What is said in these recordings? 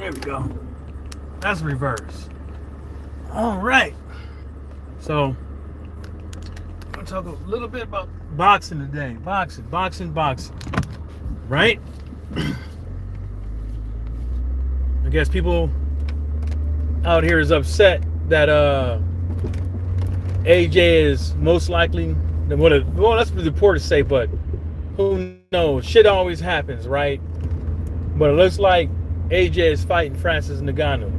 There we go. That's reverse. All right. So, I'm going to talk a little bit about boxing today. Boxing. Right? I guess people out here is upset that AJ is most likely, well, that's what the reporters say, but who knows? Shit always happens, right? But it looks like AJ is fighting Francis Ngannou.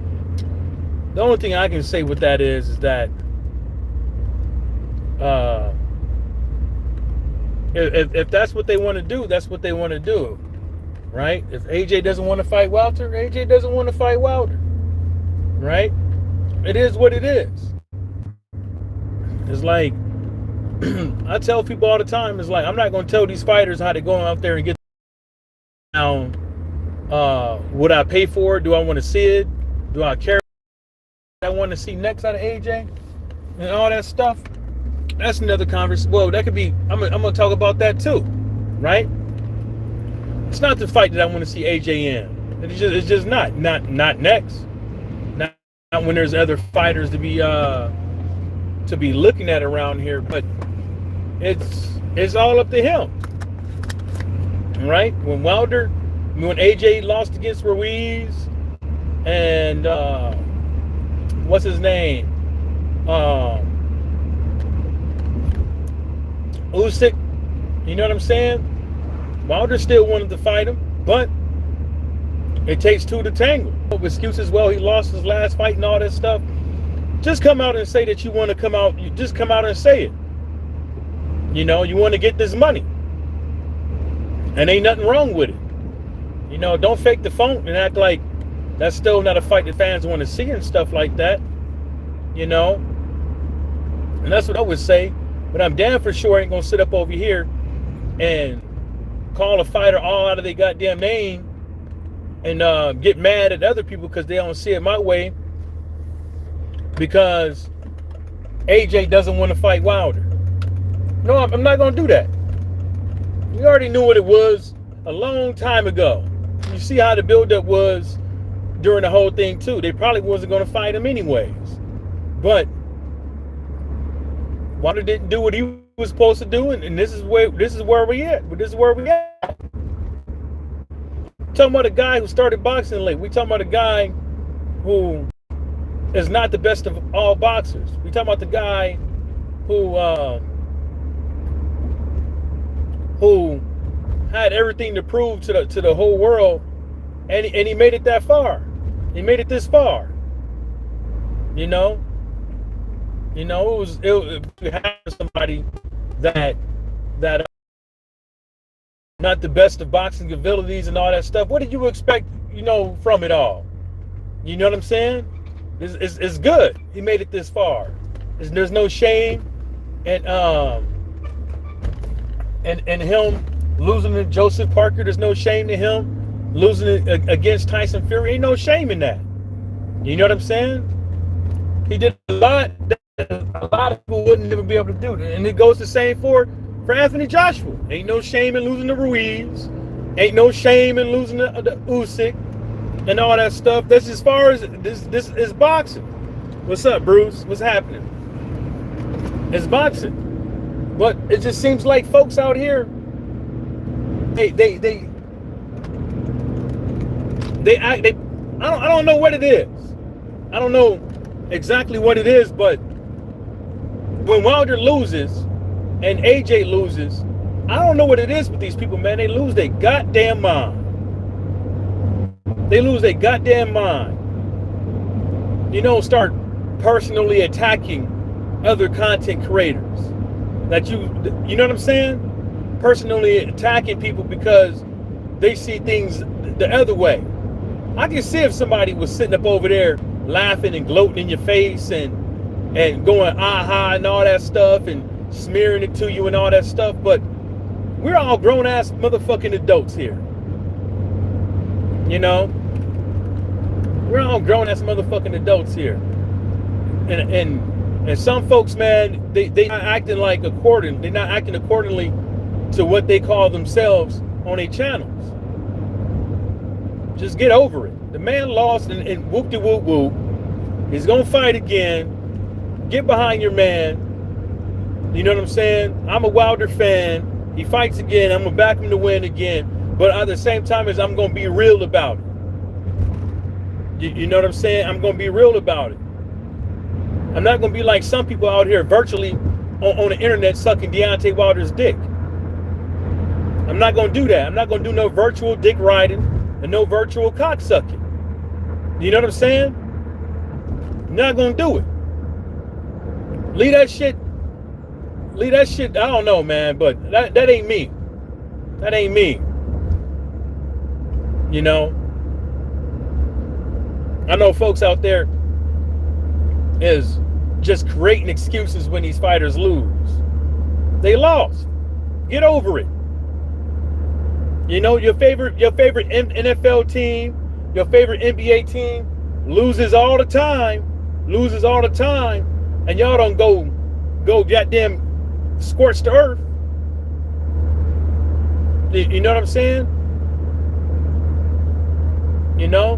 The only thing I can say with that is that if that's what they want to do, that's what they want to do, right? If AJ doesn't want to fight Wilder, AJ doesn't want to fight Wilder, right? It is what it is. It's like I tell people all the time, it's like I'm not going to tell these fighters how to go out there and get down. Would I pay for it? Do I want to see it? Do I care? I want to see next out of AJ and all that stuff. That's another conversation. Well, that could be. I'm gonna talk about that too, right? It's not the fight that I want to see AJ in. It's just not next. Not when there's other fighters to be looking at around here. But it's all up to him, right? When AJ lost against Ruiz and what's his name? Usyk, you know what I'm saying? Wilder still wanted to fight him, but it takes two to tangle. Excuses, well, he lost his last fight and all that stuff. Just come out and say that you want to come out. You just come out and say it. You know, you want to get this money. And ain't nothing wrong with it. You know, don't fake the funk and act like that's still not a fight that fans want to see and stuff like that. You know? And that's what I would say. But I'm damn for sure ain't going to sit up over here and call a fighter all out of their goddamn name and get mad at other people because they don't see it my way because AJ doesn't want to fight Wilder. No, I'm not going to do that. We already knew what it was a long time ago. You see how the buildup was during the whole thing too. They probably wasn't going to fight him anyways. But Wilder didn't do what he was supposed to do, and this is where we at. But this is where we at. Talking about a guy who started boxing late. We talking about a guy who is not the best of all boxers. We talking about the guy who had everything to prove to the whole world, and he made it that far. He made it this far. You know, it was somebody that not the best of boxing abilities and all that stuff. What did you expect, from it all? You know what I'm saying? It's good. He made it this far. There's no shame, and him losing to Joseph Parker. There's no shame to him losing it against Tyson Fury. Ain't no shame in that. You know what I'm saying? He did a lot that a lot of people wouldn't ever be able to do. And it goes the same for Anthony Joshua. Ain't no shame in losing to Ruiz. Ain't no shame in losing to Usyk and all that stuff. That's as far as this is boxing. What's up, Bruce? What's happening? It's boxing. But it just seems like folks out here, they act. I don't know what it is. I don't know exactly what it is, but when Wilder loses and AJ loses, I don't know what it is with these people, man. They lose their goddamn mind. They lose their goddamn mind. Start personally attacking other content creators. That you know what I'm saying? Personally attacking people because they see things the other way. I can see if somebody was sitting up over there laughing and gloating in your face and going aha and all that stuff and smearing it to you and all that stuff, but we're all grown ass motherfucking adults here. We're all grown ass motherfucking adults here. And some folks, man, they not acting like they're not acting accordingly to what they call themselves on their channels. Just get over it. The man lost and whoop de whoop whoop. He's gonna fight again. Get behind your man. You know what I'm saying? I'm a Wilder fan. He fights again. I'm gonna back him to win again. But at the same time, as I'm gonna be real about it. You know what I'm saying? I'm gonna be real about it. I'm not gonna be like some people out here virtually on the internet sucking Deontay Wilder's dick. I'm not gonna do that. I'm not gonna do no virtual dick riding and no virtual cock sucking. You know what I'm saying? I'm not gonna do it. Leave that shit. I don't know, man, but that ain't me. That ain't me. You know? I know folks out there is just creating excuses when these fighters lose. They lost. Get over it. You know, your favorite NFL team, your favorite NBA team loses all the time, and y'all don't go goddamn scorch the earth. You know what I'm saying? You know,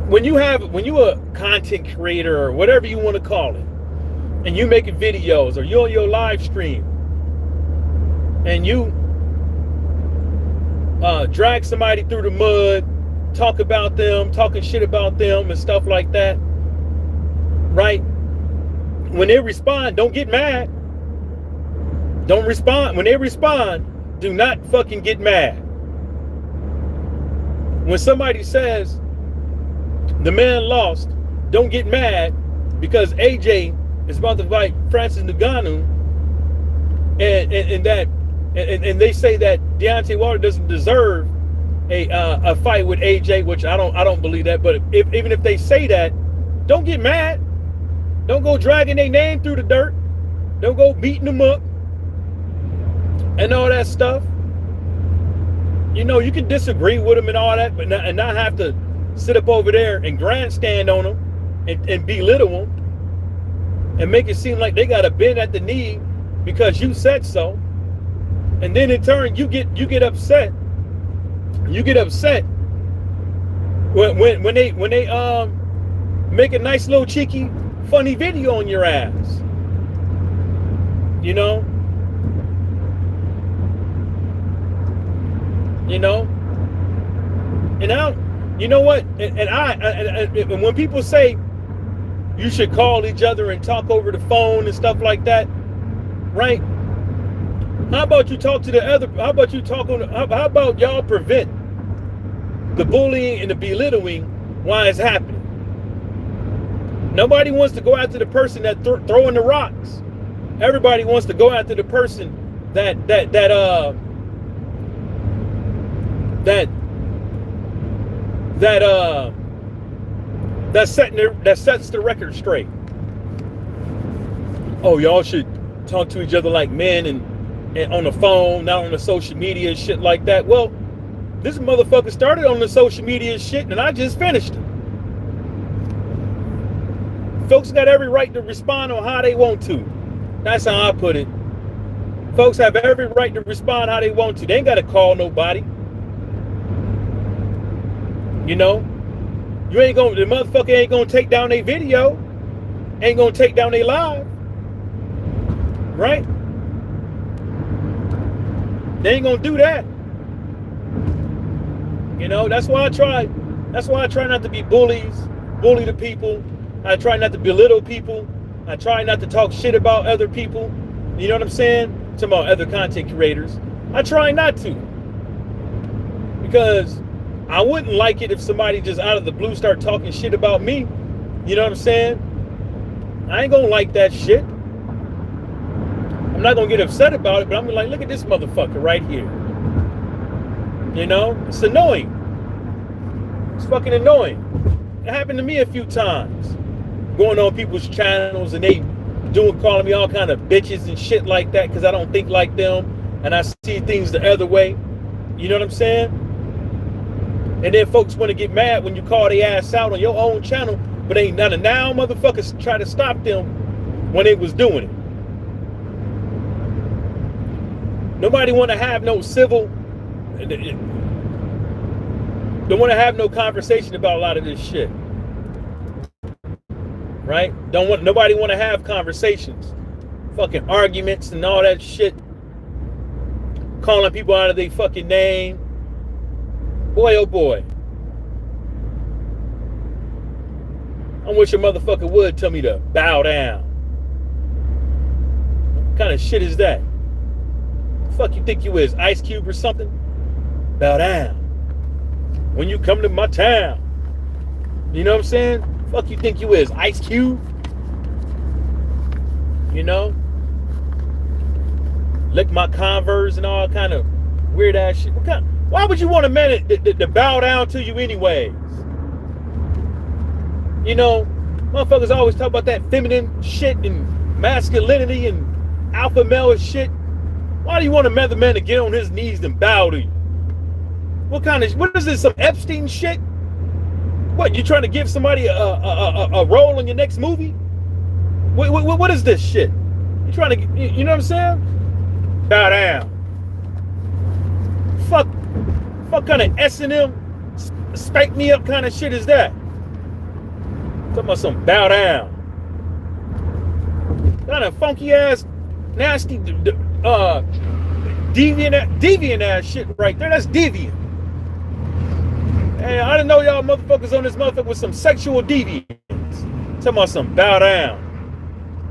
when you a content creator or whatever you want to call it, and you making videos or you on your live stream, and you drag somebody through the mud, talking shit about them and stuff like that, right? When they respond, don't get mad. Don't respond. When they respond, do not fucking get mad. When somebody says the man lost, don't get mad because AJ is about to fight Francis Ngannou, and they say that Deontay Wilder doesn't deserve a fight with AJ, which I don't believe that. But even if they say that, don't get mad. Don't go dragging their name through the dirt. Don't go beating them up and all that stuff. You know, you can disagree with them and all that, but not have to sit up over there and grandstand on them and belittle them and make it seem like they got a bend at the knee because you said so. And then in turn, you get upset. You get upset when they make a nice little cheeky funny video on your ass. You know? You know? And now, you know what? And when people say you should call each other and talk over the phone and stuff like that, right? How about you talk to the other? How about you talk on? How about y'all prevent the bullying and the belittling while it's happening? Nobody wants to go after the person that throwing the rocks. Everybody wants to go after the person that sets the record straight. Oh, y'all should talk to each other like men and on the phone, not on the social media and shit like that. Well, this motherfucker started on the social media shit and I just finished it. Folks got every right to respond on how they want to. That's how I put it. Folks have every right to respond how they want to. They ain't got to call nobody. You know? The motherfucker ain't gonna take down their video. Ain't gonna take down their live. Right? They ain't gonna do that. You know, that's why I try not to be bully the people. I try not to belittle people. I try not to talk shit about other people. You know what I'm saying? Talking about other content creators. I try not to. Because I wouldn't like it if somebody just out of the blue start talking shit about me. You know what I'm saying? I ain't gonna like that shit. I'm not gonna get upset about it, but I'm gonna like, look at this motherfucker right here. You know? It's annoying. It's fucking annoying. It happened to me a few times. Going on people's channels and they calling me all kind of bitches and shit like that because I don't think like them and I see things the other way. You know what I'm saying? And then folks want to get mad when you call their ass out on your own channel, but ain't none of now motherfuckers try to stop them when they was doing it. Nobody want to have no civil. Don't want to have no conversation about a lot of this shit, right? Nobody want to have conversations, fucking arguments and all that shit, calling people out of their fucking name. Boy, oh boy. I wish a motherfucker would tell me to bow down. What kind of shit is that? Fuck you think you is, Ice Cube or something? Bow down when you come to my town. You know what I'm saying? Fuck you think you is, Ice Cube? You know? Lick my Converse and all kind of weird ass shit. Why would you want a man to bow down to you anyways? You know, motherfuckers always talk about that feminine shit and masculinity and alpha male shit. Why do you want another man to get on his knees and bow to you? What is this, some Epstein shit? What, you trying to give somebody a role in your next movie? What is this shit? You trying to, you know what I'm saying? Bow down. Fuck kind of S&M, spank me up kind of shit is that? Talking about some bow down. Kind of funky ass, nasty, deviant ass shit right there. That's deviant. Hey, I didn't know y'all motherfuckers on this motherfucker with some sexual deviance. Talking about some bow down.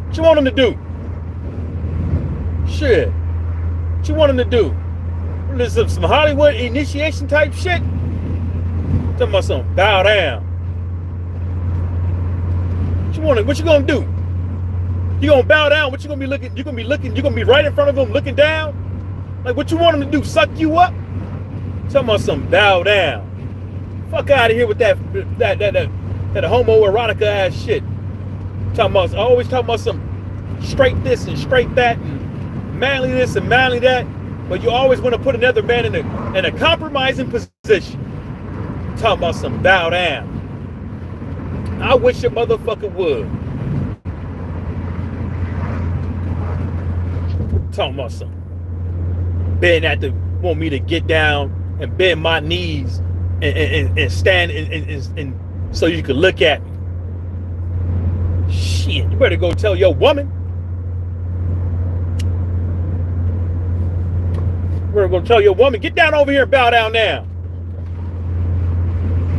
What you want them to do? Shit. What you want them to do? This is some Hollywood initiation type shit. Talking about some bow down. What you gonna do? You gonna bow down? What you gonna be looking? You gonna be right in front of them looking down? Like what you want them to do? Suck you up? Talking about some bow down. Fuck out of here with that homoerotica ass shit. Always talking about some straight this and straight that and manly this and manly that, but you always want to put another man in a compromising position. Talking about some bow down. I wish a motherfucker would. Talking about some want me to get down and bend my knees and stand and so you can look at me. Shit, you better go tell your woman. You better go tell your woman, get down over here and bow down now.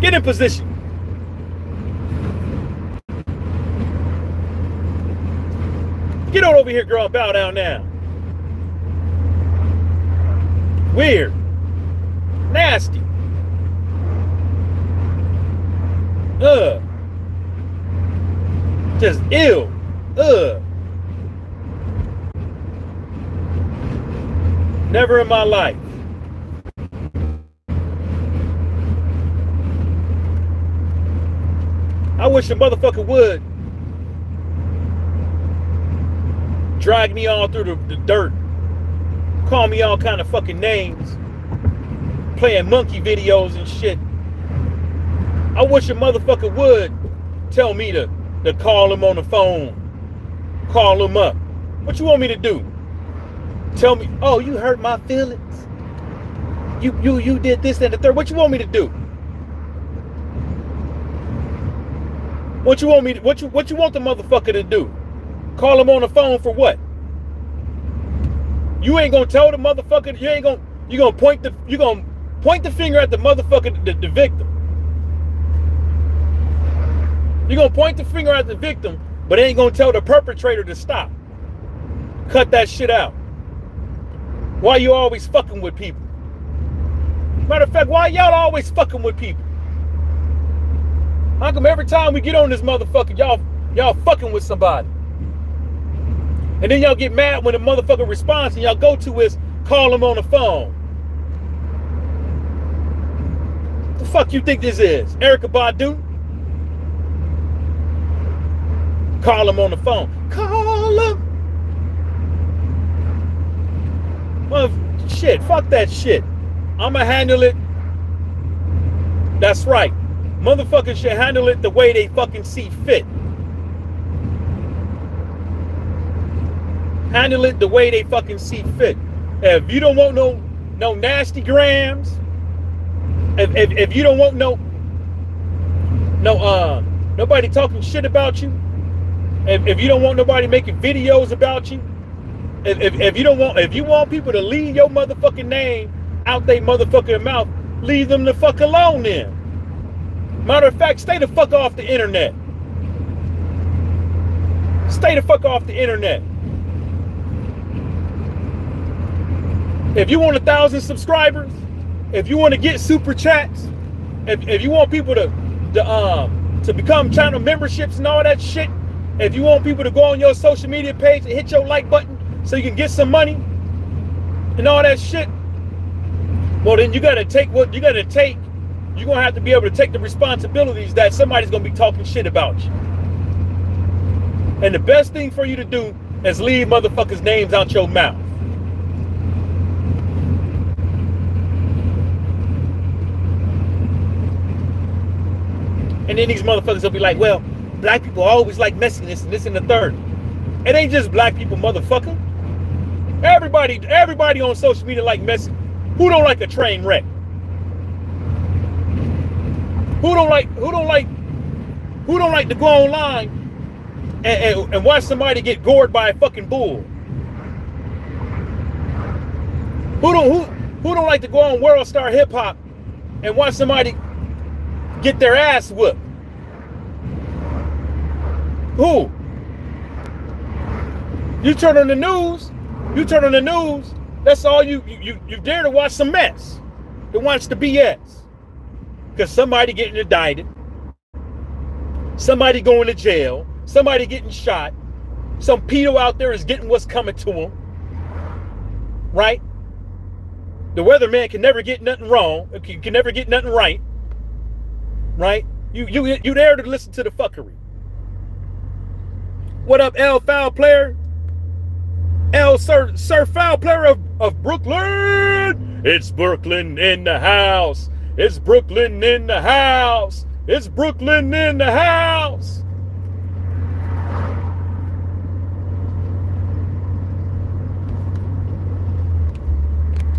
Get in position. Get on over here, girl, and bow down now. Weird. Nasty. Just ill. Never in my life. I wish a motherfucker would drag me all through the dirt, call me all kind of fucking names, playing monkey videos and shit. I wish a motherfucker would tell me to call him on the phone, call him up. What you want me to do? Tell me, oh, you hurt my feelings. You did this and the third. What you want me to do? What you want me to, what you want the motherfucker to do? Call him on the phone for what? You ain't gonna tell the motherfucker, you gonna point the finger at the motherfucker, the victim. You're gonna point the finger at the victim, but ain't gonna tell the perpetrator to stop. Cut that shit out. Why you always fucking with people? Matter of fact, why y'all always fucking with people? How come every time we get on this motherfucker, y'all fucking with somebody? And then y'all get mad when the motherfucker responds and y'all go to is call him on the phone. The fuck you think this is? Erykah Badu? Call him on the phone. Call him. Well, shit, fuck that shit. I'ma handle it. That's right. Motherfuckers should handle it the way they fucking see fit. Handle it the way they fucking see fit. If you don't want no nasty grams, if you don't want nobody talking shit about you, if you don't want nobody making videos about you, if you want people to leave your motherfucking name out their motherfucking mouth, leave them the fuck alone then. Matter of fact, stay the fuck off the internet. Stay the fuck off the internet. If you want 1,000 subscribers, if you want to get super chats, if you want people to become channel memberships and all that shit, if you want people to go on your social media page and hit your like button so you can get some money and all that shit, well then you gotta take what you gotta take. You're gonna have to be able to take the responsibilities that somebody's gonna be talking shit about you. And the best thing for you to do is leave motherfuckers' names out your mouth. And then these motherfuckers will be like, well, black people always like messiness and this and the third. It ain't just black people, motherfucker. Everybody on social media like messy. Who don't like a train wreck? Who don't like to go online and watch somebody get gored by a fucking bull? Who don't like to go on World Star Hip Hop and watch somebody get their ass whooped? Who? You turn on the news, that's all you dare to watch some mess. To watch the BS. Because somebody getting indicted, somebody going to jail, somebody getting shot, some pedo out there is getting what's coming to him. Right? The weatherman can never get nothing wrong, can never get nothing right. Right? You there to listen to the fuckery. What up, L Foul Player? L Sir Foul Player of Brooklyn. It's Brooklyn in the house. It's Brooklyn in the house. It's Brooklyn in the house.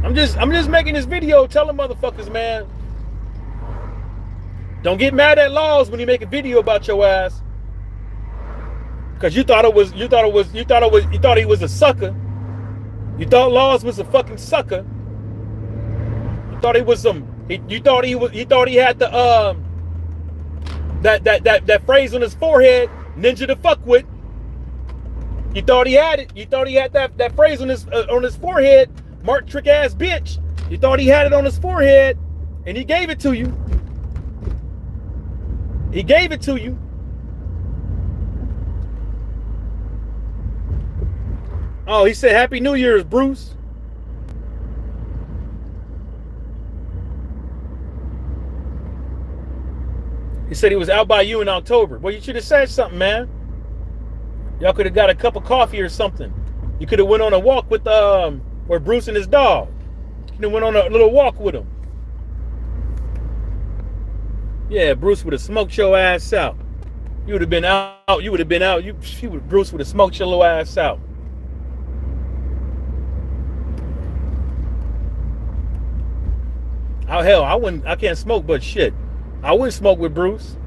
I'm just making this video telling motherfuckers, man, don't get mad at Lozz when you make a video about your ass. Cause you thought he was a sucker. You thought Lozz was a fucking sucker. You thought he was he thought he had the that phrase on his forehead, ninja to fuck with. You thought he had it. You thought he had that phrase on his forehead, Mark trick ass bitch. You thought he had it on his forehead, and he gave it to you. He gave it to you. Oh, he said Happy New Year's, Bruce. He said he was out by you in October. Well, you should have said something, man. Y'all could have got a cup of coffee or something. You could have went on a walk with where Bruce and his dog. You could have went on a little walk with him. Yeah, Bruce would have smoked your ass out. You would have been out. You would have been out. Bruce would have smoked your little ass out. Oh hell, I can't smoke, but shit, I wouldn't smoke with Bruce.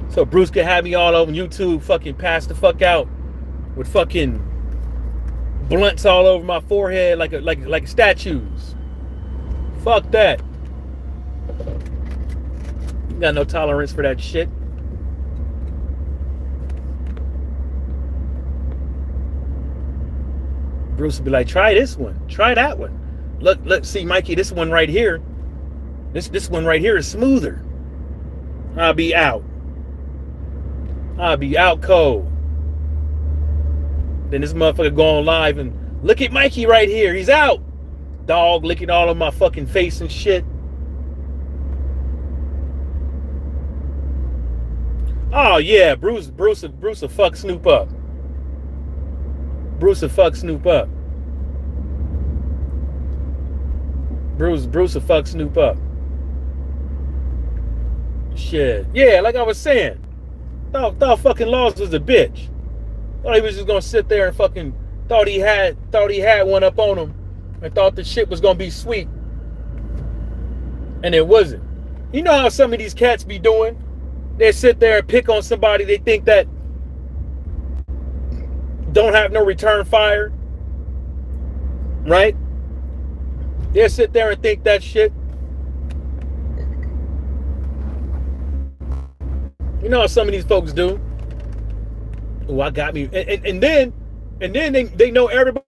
So Bruce could have me all over YouTube, fucking pass the fuck out with fucking blunts all over my forehead like statues. Fuck that. Got no tolerance for that shit. Bruce would be like, try this one, try that one. Look, see, Mikey, this one right here. This one right here is smoother. I'll be out. I'll be out cold. Then this motherfucker go on live and look at Mikey right here. He's out. Dog licking all of my fucking face and shit. Oh yeah, Bruce will fuck Snoop up. Bruce will fuck Snoop up. Bruce will fuck Snoop up. Shit. Yeah, like I was saying. Thought fucking Lozz was a bitch. Thought he was just gonna sit there and fucking thought he had one up on him, and thought the shit was gonna be sweet, and it wasn't. You know how some of these cats be doing? They sit there and pick on somebody they think that don't have no return fire, right? They sit there and think that shit. You know how some of these folks do. Oh, I got me. And then they know everybody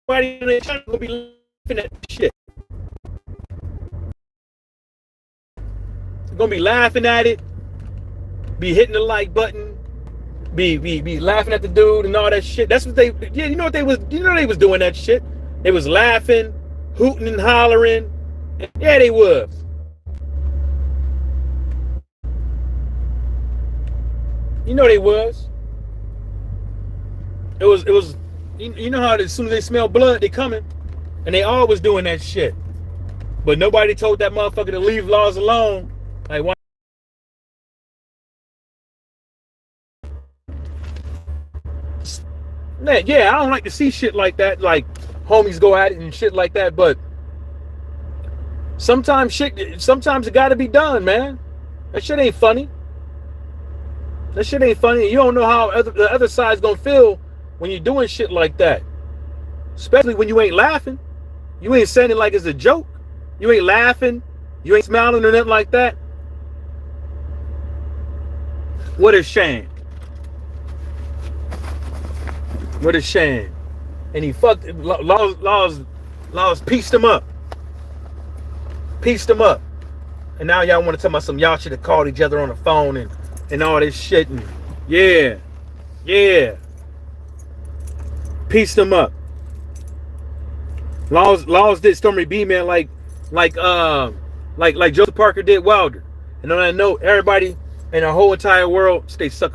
in the channel gonna be laughing at shit. They're gonna be laughing at it, be hitting the like button, be laughing at the dude and all that shit. That's what they, yeah, you know what they was doing that shit. They was laughing, hooting and hollering. Yeah, they was. You know they was. It was. You know how as soon as they smell blood, they coming, and they always doing that shit. But nobody told that motherfucker to leave Lozz alone. Like why? Man, yeah, I don't like to see shit like that. Like homies go at it and shit like that. But sometimes it got to be done, man. That shit ain't funny. That shit ain't funny. You don't know how the other side's gonna feel when you're doing shit like that. Especially when you ain't laughing. You ain't saying it like it's a joke. You ain't laughing. You ain't smiling or nothing like that. What a shame. What a shame. And he fucked Lozz pieced him up. Pieced him up. And now y'all want to tell me some y'all should have called each other on the phone and all this shit, and yeah, pieced them up. Lozz did Stormy B, man, like Joseph Parker did Wilder. And on that note, everybody in the whole entire world, stay sucker.